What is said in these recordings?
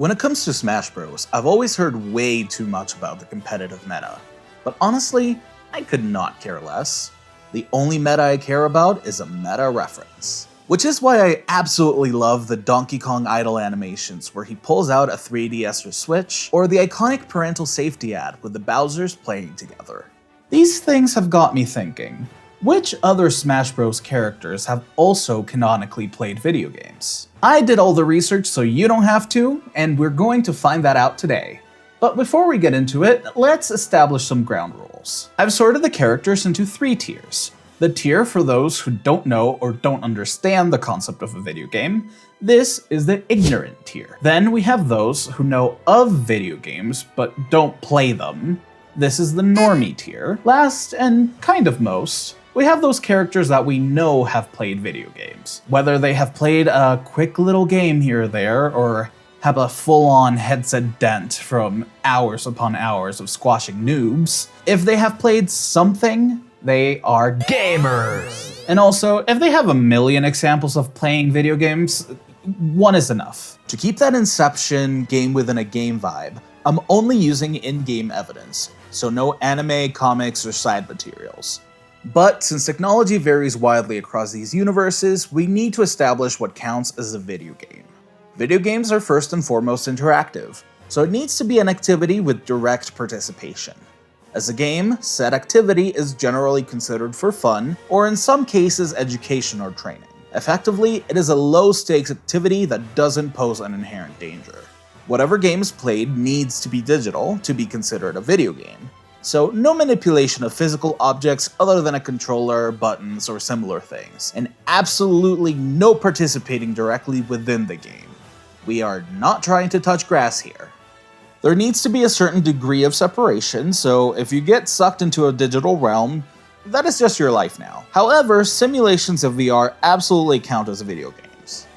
When it comes to Smash Bros, I've always heard way too much about the competitive meta. But honestly, I could not care less. The only meta I care about is a meta reference. Which is why I absolutely love the Donkey Kong Idol animations where he pulls out a 3DS or Switch, or the iconic parental safety ad with the Bowsers playing together. These things have got me thinking, which other Smash Bros characters have also canonically played video games? I did all the research so you don't have to, and we're going to find that out today. But before we get into it, let's establish some ground rules. I've sorted the characters into 3 tiers. The tier for those who don't know or don't understand the concept of a video game. This is the ignorant tier. Then we have those who know of video games but don't play them. This is the normie tier. Last, and kind of most, we have those characters that we know have played video games. Whether they have played a quick little game here or there, or have a full-on headset dent from hours upon hours of squashing noobs. If they have played something, they are gamers. And also, if they have a million examples of playing video games, 1 is enough. To keep that Inception game within a game vibe, I'm only using in-game evidence, so no anime, comics, or side materials. But since technology varies widely across these universes, we need to establish what counts as a video game. Video games are first and foremost interactive, so it needs to be an activity with direct participation. As a game, said activity is generally considered for fun, or in some cases education or training. Effectively, it is a low-stakes activity that doesn't pose an inherent danger. Whatever game is played needs to be digital to be considered a video game, so no manipulation of physical objects other than a controller, buttons, or similar things, and absolutely no participating directly within the game. We are not trying to touch grass here. There needs to be a certain degree of separation, so if you get sucked into a digital realm, that is just your life now. However, simulations of VR absolutely count as video games.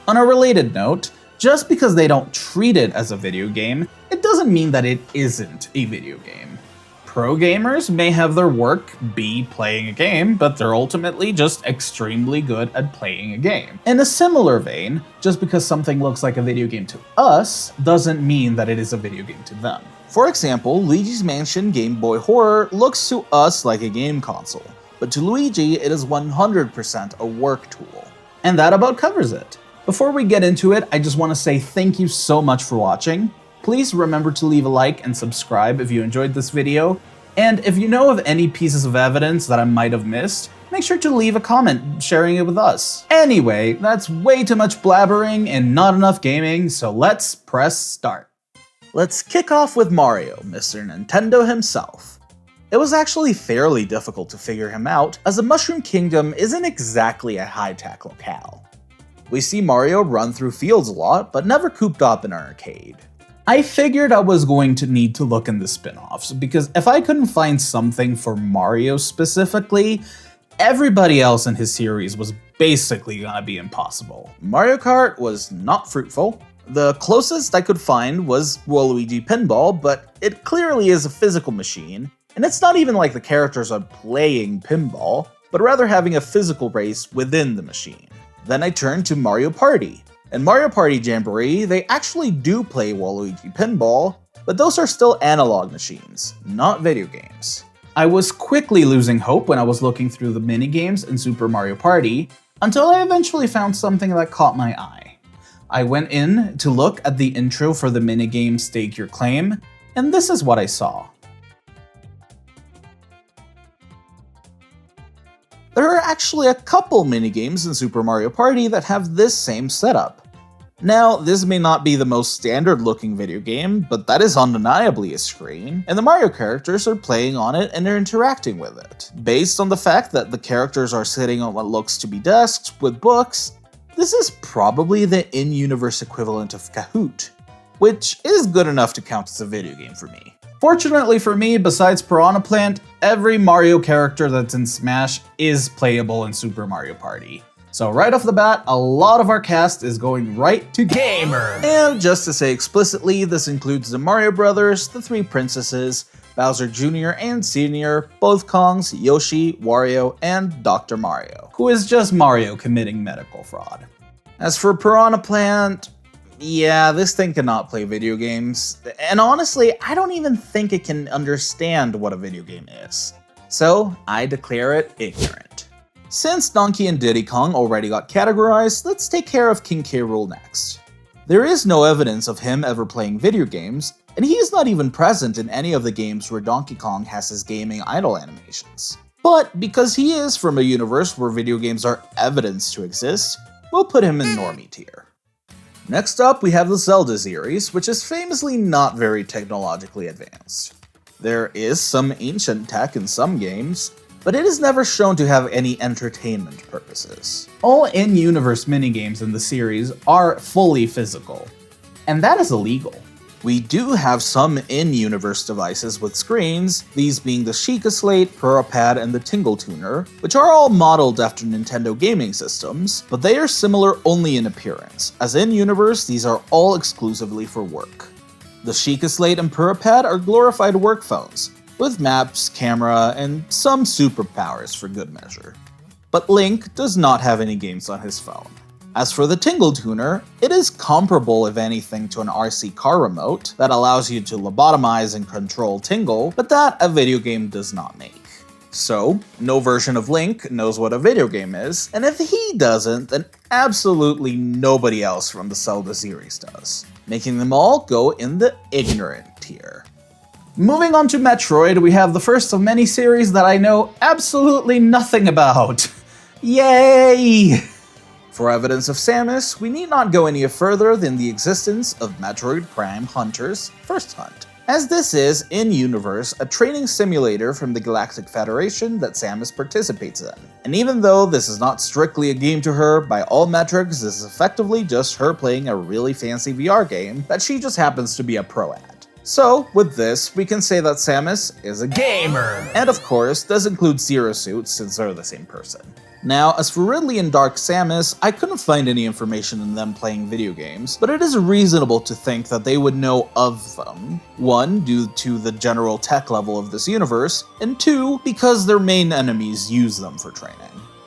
On a related note, just because they don't treat it as a video game, it doesn't mean that it isn't a video game. Pro gamers may have their work be playing a game, but they're ultimately just extremely good at playing a game. In a similar vein, just because something looks like a video game to us, doesn't mean that it is a video game to them. For example, Luigi's Mansion Game Boy Horror looks to us like a game console, but to Luigi it is 100% a work tool. And that about covers it. Before we get into it, I just want to say thank you so much for watching. Please remember to leave a like and subscribe if you enjoyed this video, and if you know of any pieces of evidence that I might have missed, make sure to leave a comment sharing it with us. Anyway, that's way too much blabbering and not enough gaming, so let's press start. Let's kick off with Mario, Mr. Nintendo himself. It was actually fairly difficult to figure him out, as the Mushroom Kingdom isn't exactly a high-tech locale. We see Mario run through fields a lot, but never cooped up in an arcade. I figured I was going to need to look in the spin-offs, because if I couldn't find something for Mario specifically, everybody else in his series was basically gonna be impossible. Mario Kart was not fruitful. The closest I could find was Waluigi Pinball, but it clearly is a physical machine, and it's not even like the characters are playing pinball, but rather having a physical race within the machine. Then I turned to Mario Party. In Mario Party Jamboree, they actually do play Waluigi Pinball, but those are still analog machines, not video games. I was quickly losing hope when I was looking through the minigames in Super Mario Party, until I eventually found something that caught my eye. I went in to look at the intro for the minigame Stake Your Claim, and this is what I saw. There are actually a couple minigames in Super Mario Party that have this same setup. Now, this may not be the most standard-looking video game, but that is undeniably a screen, and the Mario characters are playing on it and are interacting with it. Based on the fact that the characters are sitting on what looks to be desks with books, this is probably the in-universe equivalent of Kahoot, which is good enough to count as a video game for me. Fortunately for me, besides Piranha Plant, every Mario character that's in Smash is playable in Super Mario Party. So right off the bat, a lot of our cast is going right to gamer. And just to say explicitly, this includes the Mario Brothers, the 3 princesses, Bowser Jr. and Sr., both Kongs, Yoshi, Wario, and Dr. Mario, who is just Mario committing medical fraud. As for Piranha Plant, yeah, this thing cannot play video games, and honestly, I don't even think it can understand what a video game is. So, I declare it ignorant. Since Donkey and Diddy Kong already got categorized, let's take care of King K. Rool next. There is no evidence of him ever playing video games, and he is not even present in any of the games where Donkey Kong has his gaming idol animations. But because he is from a universe where video games are evidence to exist, we'll put him in normie tier. Next up, we have the Zelda series, which is famously not very technologically advanced. There is some ancient tech in some games, but it is never shown to have any entertainment purposes. All in-universe minigames in the series are fully physical, and that is illegal. We do have some in-universe devices with screens, these being the Sheikah Slate, Purapad, and the Tingle Tuner, which are all modeled after Nintendo gaming systems, but they are similar only in appearance, as in-universe these are all exclusively for work. The Sheikah Slate and Purapad are glorified work phones, with maps, camera, and some superpowers for good measure. But Link does not have any games on his phone. As for the Tingle Tuner, it is comparable if anything to an RC car remote that allows you to lobotomize and control Tingle, but that a video game does not make. So, no version of Link knows what a video game is, and if he doesn't, then absolutely nobody else from the Zelda series does, making them all go in the ignorant tier. Moving on to Metroid, we have the first of many series that I know absolutely nothing about. Yay! For evidence of Samus, we need not go any further than the existence of Metroid Prime Hunter's First Hunt, as this is, in-universe, a training simulator from the Galactic Federation that Samus participates in. And even though this is not strictly a game to her, by all metrics this is effectively just her playing a really fancy VR game that she just happens to be a pro at. So, with this, we can say that Samus is a gamer! And of course, this includes Zero Suit since they're the same person. Now, as for Ridley and Dark Samus, I couldn't find any information in them playing video games, but it is reasonable to think that they would know of them. 1, due to the general tech level of this universe, and 2, because their main enemies use them for training.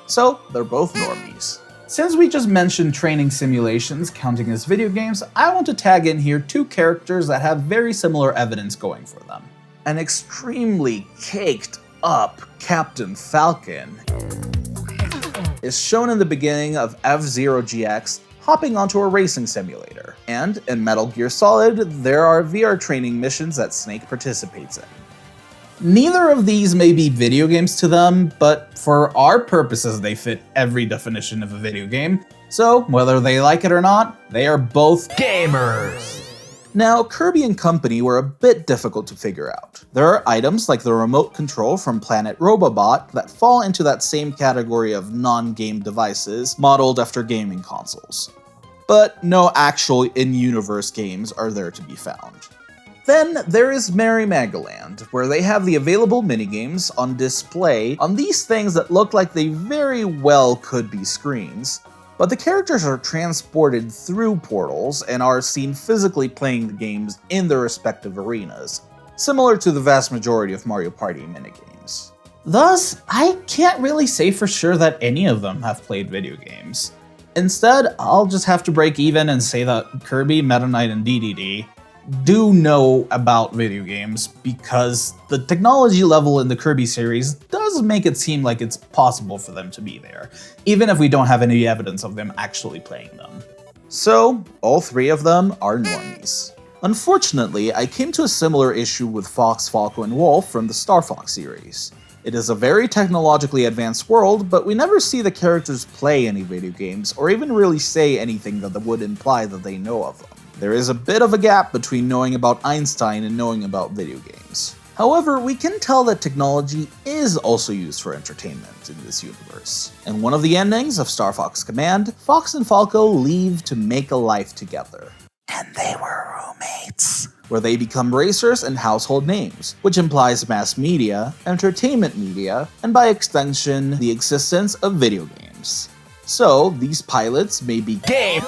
So, they're both normies. Since we just mentioned training simulations counting as video games, I want to tag in here 2 characters that have very similar evidence going for them. An extremely caked up Captain Falcon is shown in the beginning of F-Zero GX hopping onto a racing simulator, and in Metal Gear Solid, there are VR training missions that Snake participates in. Neither of these may be video games to them, but for our purposes they fit every definition of a video game, so whether they like it or not, they are both gamers! Now, Kirby and Company were a bit difficult to figure out. There are items like the remote control from Planet Robobot that fall into that same category of non-game devices modeled after gaming consoles. But no actual in-universe games are there to be found. Then there is Merry Magoland, where they have the available minigames on display on these things that look like they very well could be screens, but the characters are transported through portals and are seen physically playing the games in their respective arenas, similar to the vast majority of Mario Party minigames. Thus, I can't really say for sure that any of them have played video games. Instead, I'll just have to break even and say that Kirby, Meta Knight, and DDD do know about video games because the technology level in the Kirby series does make it seem like it's possible for them to be there, even if we don't have any evidence of them actually playing them. So, all 3 of them are normies. Unfortunately, I came to a similar issue with Fox, Falco, and Wolf from the Star Fox series. It is a very technologically advanced world, but we never see the characters play any video games or even really say anything that would imply that they know of them. There is a bit of a gap between knowing about Einstein and knowing about video games. However, we can tell that technology is also used for entertainment in this universe. In one of the endings of Star Fox Command, Fox and Falco leave to make a life together. And they were roommates, where they become racers and household names, which implies mass media, entertainment media, and by extension, the existence of video games. So, these pilots may be game,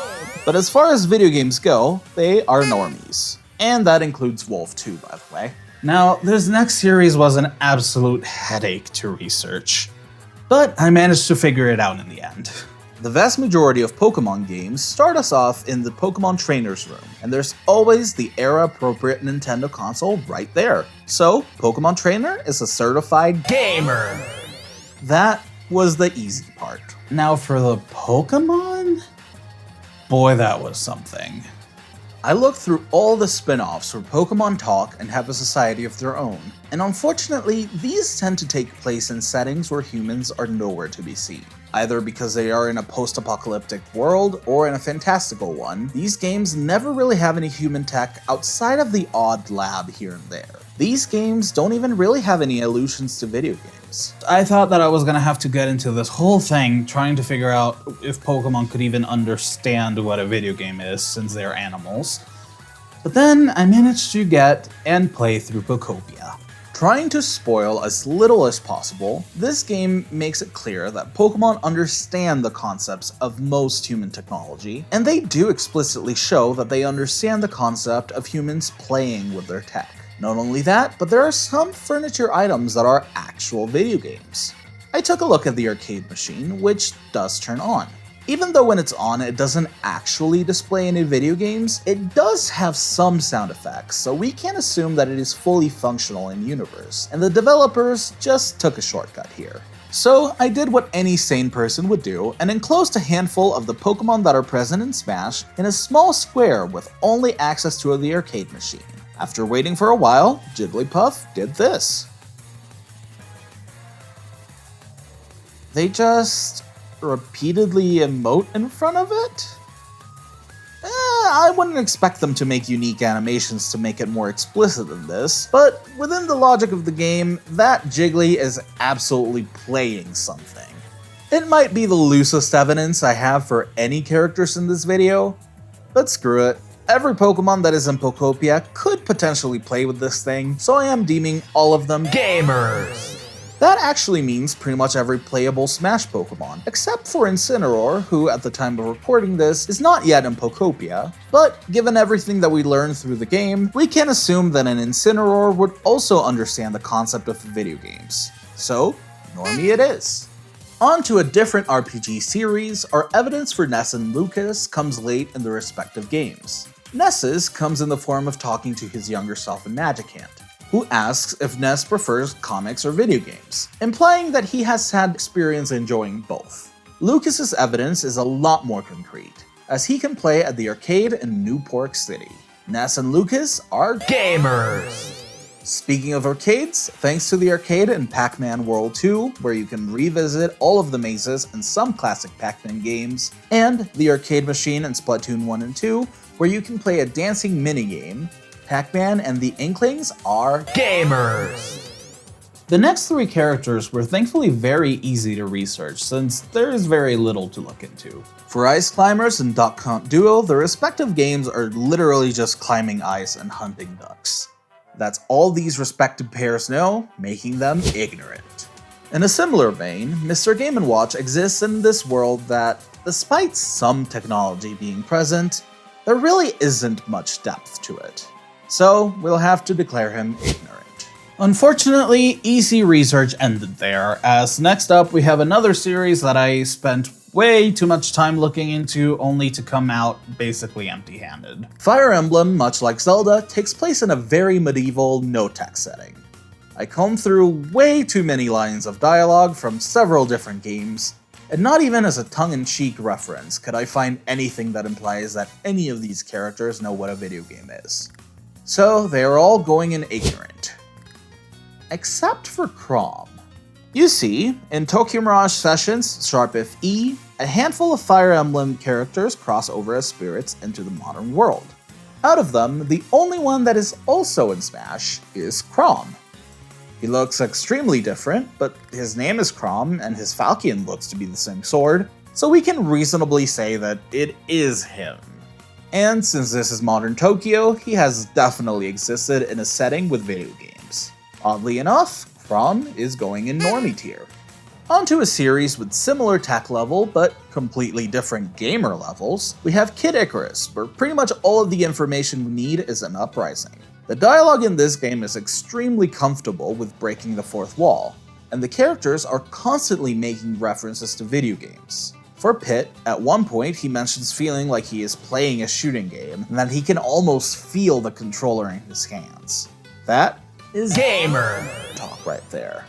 but as far as video games go, they are normies. And that includes Wolf too, by the way. Now, this next series was an absolute headache to research, but I managed to figure it out in the end. The vast majority of Pokemon games start us off in the Pokemon Trainer's Room, and there's always the era-appropriate Nintendo console right there. So, Pokemon Trainer is a certified gamer. That was the easy part. Now for the Pokemon? Boy, that was something. I looked through all the spin-offs where Pokemon talk and have a society of their own, and unfortunately, these tend to take place in settings where humans are nowhere to be seen. Either because they are in a post-apocalyptic world or in a fantastical one, these games never really have any human tech outside of the odd lab here and there. These games don't even really have any allusions to video games. I thought that I was gonna have to get into this whole thing trying to figure out if Pokemon could even understand what a video game is since they're animals. But then I managed to get and play through Pokopia. Trying to spoil as little as possible, this game makes it clear that Pokemon understand the concepts of most human technology, and they do explicitly show that they understand the concept of humans playing with their tech. Not only that, but there are some furniture items that are actual video games. I took a look at the arcade machine, which does turn on. Even though when it's on, it doesn't actually display any video games, it does have some sound effects, so we can assume that it is fully functional in universe, and the developers just took a shortcut here. So I did what any sane person would do, and enclosed a handful of the Pokemon that are present in Smash in a small square with only access to the arcade machine. After waiting for a while, Jigglypuff did this. They just repeatedly emote in front of it? I wouldn't expect them to make unique animations to make it more explicit than this, but within the logic of the game, that Jiggly is absolutely playing something. It might be the loosest evidence I have for any characters in this video, but screw it. Every Pokemon that is in Pokopia could potentially play with this thing, so I am deeming all of them gamers. That actually means pretty much every playable Smash Pokemon, except for Incineroar, who at the time of recording this is not yet in Pokopia, but given everything that we learned through the game, we can assume that an Incineroar would also understand the concept of video games. So, Normie it is. On to a different RPG series, our evidence for Ness and Lucas comes late in the respective games. Ness's comes in the form of talking to his younger self in Magic Hand, who asks if Ness prefers comics or video games, implying that he has had experience enjoying both. Lucas's evidence is a lot more concrete, as he can play at the arcade in New Pork City. Ness and Lucas are gamers! Speaking of arcades, thanks to the arcade in Pac-Man World 2, where you can revisit all of the mazes and some classic Pac-Man games, and the arcade machine in Splatoon 1 and 2, where you can play a dancing minigame, Pac-Man and the Inklings are gamers! The next three characters were thankfully very easy to research since there is very little to look into. For Ice Climbers and Duck Hunt Duo, the respective games are literally just climbing ice and hunting ducks. That's all these respective pairs know, making them ignorant. In a similar vein, Mr. Game & Watch exists in this world that, despite some technology being present, there really isn't much depth to it. So, we'll have to declare him ignorant. Unfortunately, easy research ended there, as next up we have another series that I spent way too much time looking into only to come out basically empty-handed. Fire Emblem, much like Zelda, takes place in a very medieval, no-tech setting. I combed through way too many lines of dialogue from several different games, and not even as a tongue-in-cheek reference could I find anything that implies that any of these characters know what a video game is. So they are all going in ignorant. Except for Chrom. You see, in Tokyo Mirage Sessions Sharp FE, a handful of Fire Emblem characters cross over as spirits into the modern world. Out of them, the only one that is also in Smash is Chrom. He looks extremely different, but his name is Chrom and his falchion looks to be the same sword, so we can reasonably say that it is him. And since this is modern Tokyo, he has definitely existed in a setting with video games. Oddly enough, Chrom is going in Normie tier. Onto a series with similar tech level, but completely different gamer levels, we have Kid Icarus, where pretty much all of the information we need is an uprising. The dialogue in this game is extremely comfortable with breaking the fourth wall, and the characters are constantly making references to video games. For Pitt, at one point he mentions feeling like he is playing a shooting game and that he can almost feel the controller in his hands. That is gamer talk right there.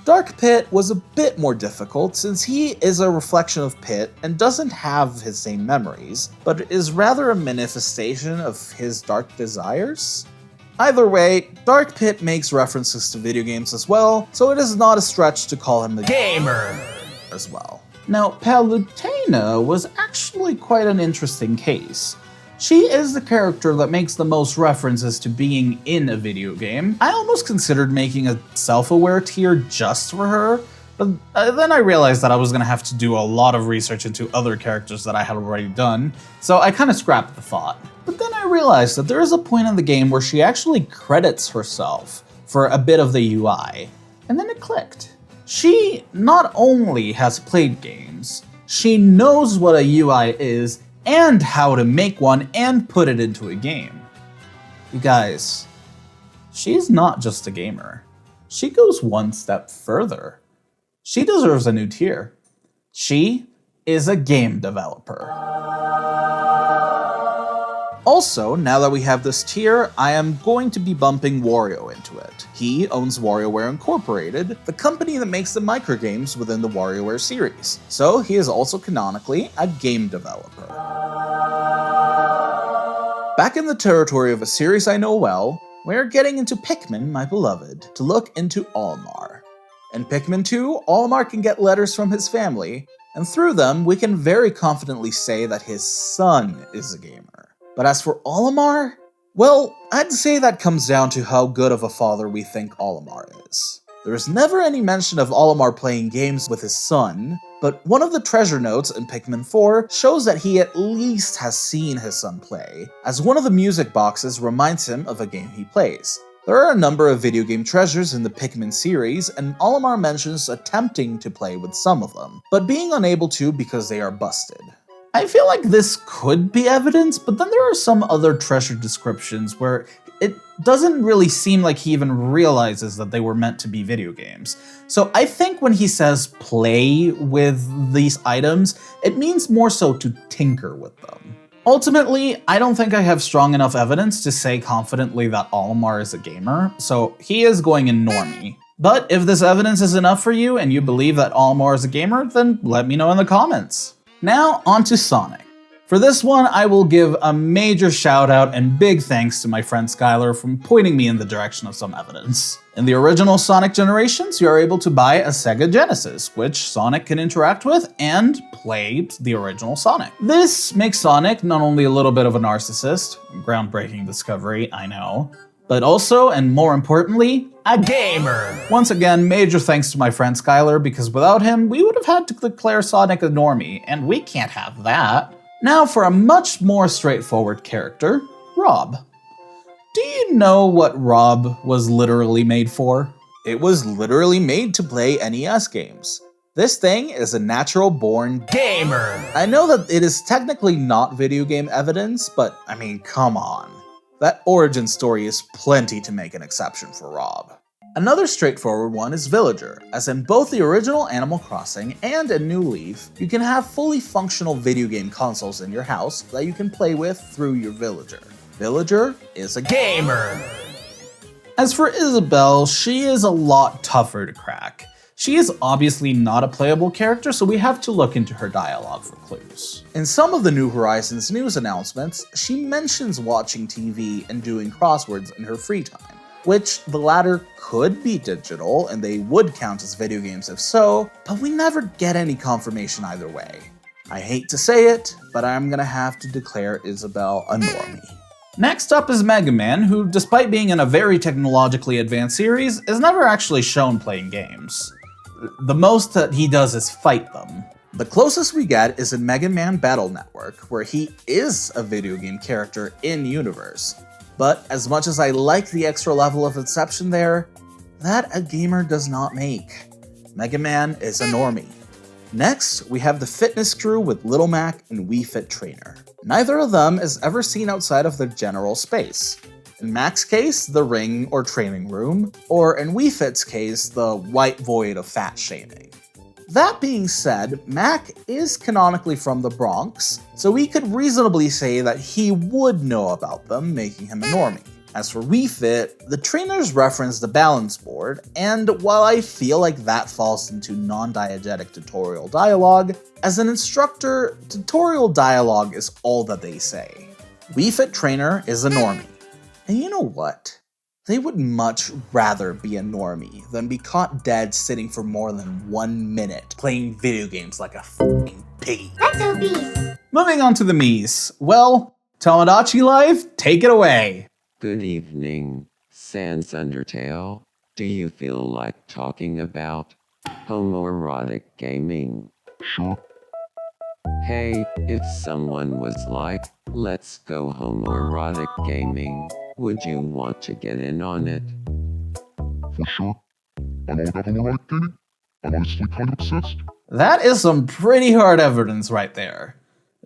Dark Pitt was a bit more difficult since he is a reflection of Pitt and doesn't have his same memories, but is rather a manifestation of his dark desires. Either way, Dark Pitt makes references to video games as well, so it is not a stretch to call him the gamer as well. Now, Palutena was actually quite an interesting case. She is the character that makes the most references to being in a video game. I almost considered making a self-aware tier just for her, but then I realized that I was gonna have to do a lot of research into other characters that I had already done, so I kinda scrapped the thought. But then I realized that there is a point in the game where she actually credits herself for a bit of the UI, and then it clicked. She not only has played games, she knows what a UI is and how to make one and put it into a game. You guys, she's not just a gamer. She goes one step further. She deserves a new tier. She is a game developer. Also, now that we have this tier, I am going to be bumping Wario into it. He owns WarioWare Incorporated, the company that makes the microgames within the WarioWare series. So he is also canonically a game developer. Back in the territory of a series I know well, we're getting into Pikmin, my beloved, to look into Olimar. In Pikmin 2, Olimar can get letters from his family, and through them we can very confidently say that his son is a gamer. But as for Olimar, well, I'd say that comes down to how good of a father we think Olimar is. There is never any mention of Olimar playing games with his son, but one of the treasure notes in Pikmin 4 shows that he at least has seen his son play, as one of the music boxes reminds him of a game he plays. There are a number of video game treasures in the Pikmin series, and Olimar mentions attempting to play with some of them, but being unable to because they are busted. I feel like this could be evidence, but then there are some other treasure descriptions where it doesn't really seem like he even realizes that they were meant to be video games. So I think when he says play with these items, it means more so to tinker with them. Ultimately, I don't think I have strong enough evidence to say confidently that Olimar is a gamer, so he is going in normie. But if this evidence is enough for you and you believe that Olimar is a gamer, then let me know in the comments. Now, on to Sonic. For this one, I will give a major shout out and big thanks to my friend Skylar for pointing me in the direction of some evidence. In the original Sonic generations, you are able to buy a Sega Genesis, which Sonic can interact with and play the original Sonic. This makes Sonic not only a little bit of a narcissist, groundbreaking discovery, I know, but also, and more importantly, a gamer! Once again, major thanks to my friend Skylar, because without him, we would have had to declare Sonic a normie, and we can't have that. Now for a much more straightforward character, Rob. Do you know what Rob was literally made for? It was literally made to play NES games. This thing is a natural-born gamer. I know that it is technically not video game evidence, but I mean, come on. That origin story is plenty to make an exception for Rob. Another straightforward one is Villager, as in both the original Animal Crossing and in New Leaf, you can have fully functional video game consoles in your house that you can play with through your Villager. Villager is a gamer! As for Isabelle, she is a lot tougher to crack. She is obviously not a playable character, so we have to look into her dialogue for clues. In some of the New Horizons news announcements, she mentions watching TV and doing crosswords in her free time, which the latter could be digital and they would count as video games if so, but we never get any confirmation either way. I hate to say it, but I'm gonna have to declare Isabelle a normie. Next up is Mega Man, who, despite being in a very technologically advanced series, is never actually shown playing games. The most that he does is fight them. The closest we get is in Mega Man Battle Network, where he is a video game character in-universe. But as much as I like the extra level of exception there, that a gamer does not make. Mega Man is a normie. Next, we have the fitness crew with Little Mac and Wii Fit Trainer. Neither of them is ever seen outside of their general space. In Mac's case, the ring or training room, or in Wii Fit's case, the white void of fat shaming. That being said, Mac is canonically from the Bronx, so we could reasonably say that he would know about them, making him a normie. As for Wii Fit, the trainers reference the balance board, and while I feel like that falls into non-diegetic tutorial dialogue, as an instructor, tutorial dialogue is all that they say. Wii Fit trainer is a normie. And you know what? They would much rather be a normie than be caught dead sitting for more than 1 minute playing video games like a f***ing piggy. That's obese. Moving on to the Miis. Well, Tomodachi Life, take it away. Good evening, Sans Undertale. Do you feel like talking about homoerotic gaming? Sure. Hey, if someone was like, let's go homoerotic gaming, would you want to get in on it? For sure. I'm all about homoerotic gaming. I'm honestly kind of obsessed. That is some pretty hard evidence right there.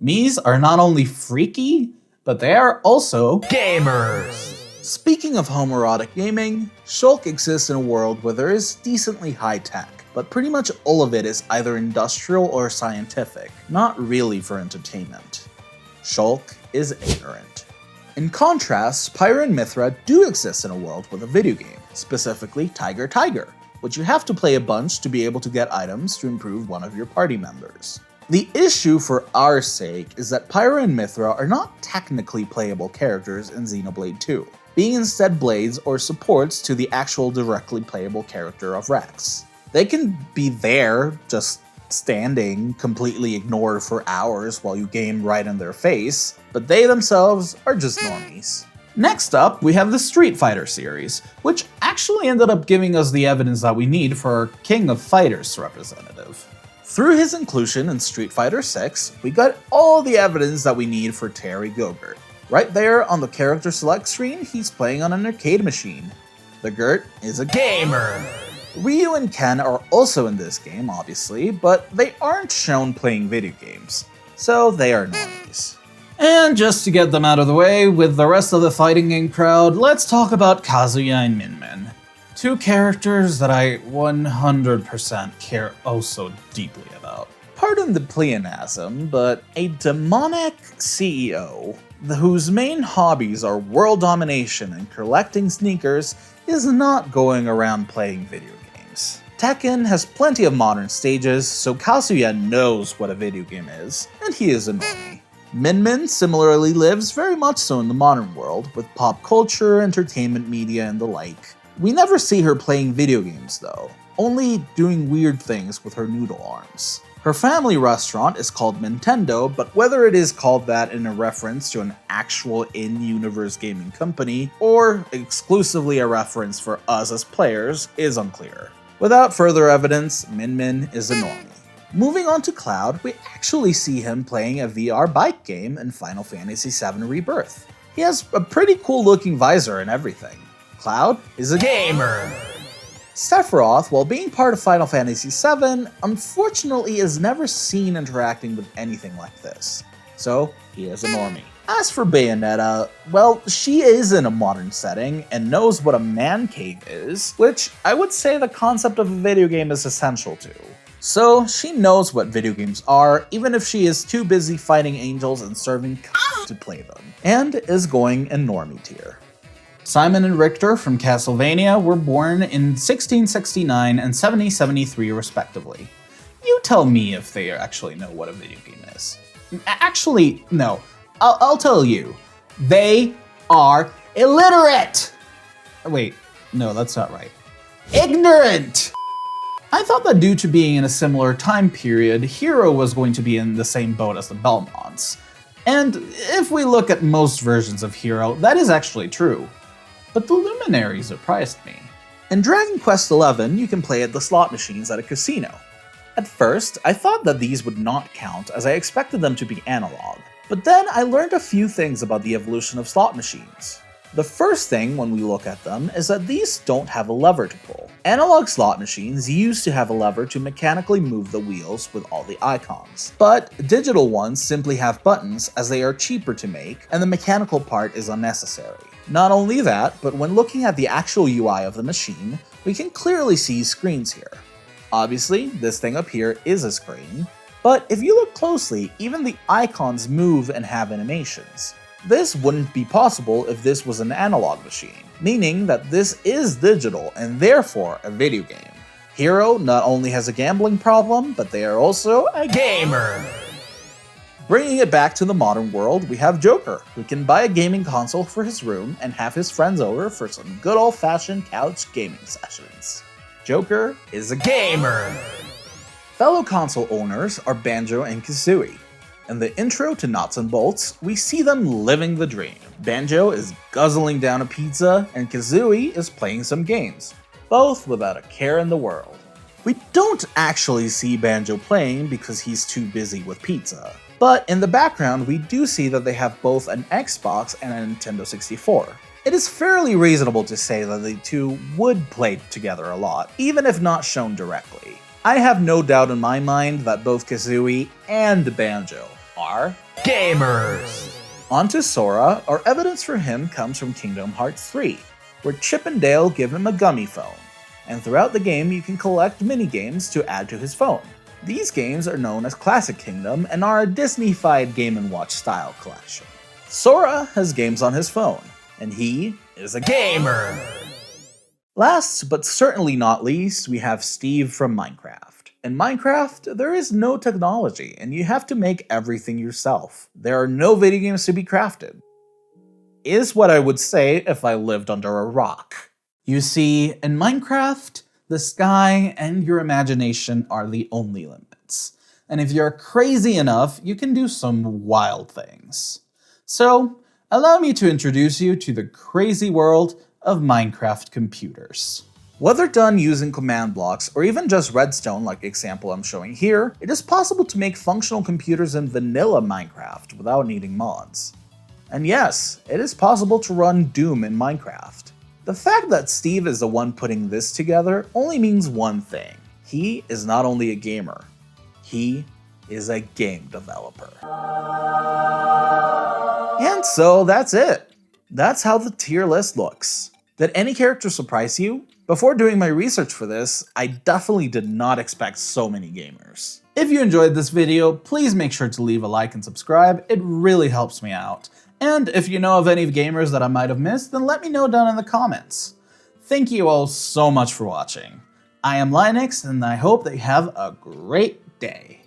Miis are not only freaky, but they are also gamers. Speaking of homoerotic gaming, Shulk exists in a world where there is decently high tech, but pretty much all of it is either industrial or scientific, not really for entertainment. Shulk is ignorant. In contrast, Pyra and Mithra do exist in a world with a video game, specifically Tiger Tiger, which you have to play a bunch to be able to get items to improve one of your party members. The issue for our sake is that Pyra and Mithra are not technically playable characters in Xenoblade 2, being instead blades or supports to the actual directly playable character of Rex. They can be there, just standing, completely ignored for hours while you game right in their face, but they themselves are just normies. Next up, we have the Street Fighter series, which actually ended up giving us the evidence that we need for our King of Fighters representative. Through his inclusion in Street Fighter 6, we got all the evidence that we need for Terry Gogurt. Right there on the character select screen, he's playing on an arcade machine. The Gurt is a gamer. Ryu and Ken are also in this game, obviously, but they aren't shown playing video games, so they are normies. And just to get them out of the way, with the rest of the fighting game crowd, let's talk about Kazuya and Min Min. Two characters that I 100% care oh so deeply about. Pardon the pleonasm, but a demonic CEO whose main hobbies are world domination and collecting sneakers is not going around playing video games. Tekken has plenty of modern stages, so Kazuya knows what a video game is, and he is a normie. Min Min similarly lives very much so in the modern world, with pop culture, entertainment media, and the like. We never see her playing video games though, only doing weird things with her noodle arms. Her family restaurant is called Nintendo, but whether it is called that in a reference to an actual in-universe gaming company, or exclusively a reference for us as players, is unclear. Without further evidence, Min Min is a normie. Moving on to Cloud, we actually see him playing a VR bike game in Final Fantasy VII Rebirth. He has a pretty cool looking visor and everything. Cloud is a gamer. Sephiroth, while being part of Final Fantasy VII, unfortunately is never seen interacting with anything like this, so he is a normie. As for Bayonetta, well, she is in a modern setting and knows what a man cave is, which I would say the concept of a video game is essential to. So she knows what video games are, even if she is too busy fighting angels and serving to play them, and is going in normie tier. Simon and Richter from Castlevania were born in 1669 and 1773 respectively. You tell me if they actually know what a video game is. Actually, no. I'll tell you. They are illiterate! Wait, no, that's not right. Ignorant! I thought that due to being in a similar time period, Hero was going to be in the same boat as the Belmonts. And if we look at most versions of Hero, that is actually true. But the Luminary surprised me. In Dragon Quest XI, you can play at the slot machines at a casino. At first, I thought that these would not count as I expected them to be analog, but then I learned a few things about the evolution of slot machines. The first thing when we look at them is that these don't have a lever to pull. Analog slot machines used to have a lever to mechanically move the wheels with all the icons, but digital ones simply have buttons as they are cheaper to make and the mechanical part is unnecessary. Not only that, but when looking at the actual UI of the machine, we can clearly see screens here. Obviously, this thing up here is a screen, but if you look closely, even the icons move and have animations. This wouldn't be possible if this was an analog machine, meaning that this is digital and therefore a video game. Hero not only has a gambling problem, but they are also a gamer. Bringing it back to the modern world, we have Joker, who can buy a gaming console for his room and have his friends over for some good old-fashioned couch gaming sessions. Joker is a gamer. Fellow console owners are Banjo and Kazooie. In the intro to Knots and Bolts, we see them living the dream. Banjo is guzzling down a pizza, and Kazooie is playing some games, both without a care in the world. We don't actually see Banjo playing because he's too busy with pizza, but in the background we do see that they have both an Xbox and a Nintendo 64. It is fairly reasonable to say that the two would play together a lot, even if not shown directly. I have no doubt in my mind that both Kazooie and Banjo are gamers. On to Sora. Our evidence for him comes from Kingdom Hearts 3, where Chip and Dale give him a gummy phone, and throughout the game you can collect mini-games to add to his phone. These games are known as Classic Kingdom and are a Disney-fied Game & Watch style collection. Sora has games on his phone, and he is a gamer. Last but certainly not least, we have Steve from Minecraft. In Minecraft, there is no technology, and you have to make everything yourself. There are no video games to be crafted. Is what I would say if I lived under a rock. You see, in Minecraft, the sky and your imagination are the only limits. And if you're crazy enough, you can do some wild things. So, allow me to introduce you to the crazy world of Minecraft computers. Whether done using command blocks or even just redstone like the example I'm showing here, it is possible to make functional computers in vanilla Minecraft without needing mods. And yes, it is possible to run Doom in Minecraft. The fact that Steve is the one putting this together only means one thing. He is not only a gamer, he is a game developer. And so that's it. That's how the tier list looks. Did any character surprise you? Before doing my research for this, I definitely did not expect so many gamers. If you enjoyed this video, please make sure to leave a like and subscribe, it really helps me out. And if you know of any gamers that I might have missed, then let me know down in the comments. Thank you all so much for watching. I am Linux, and I hope that you have a great day.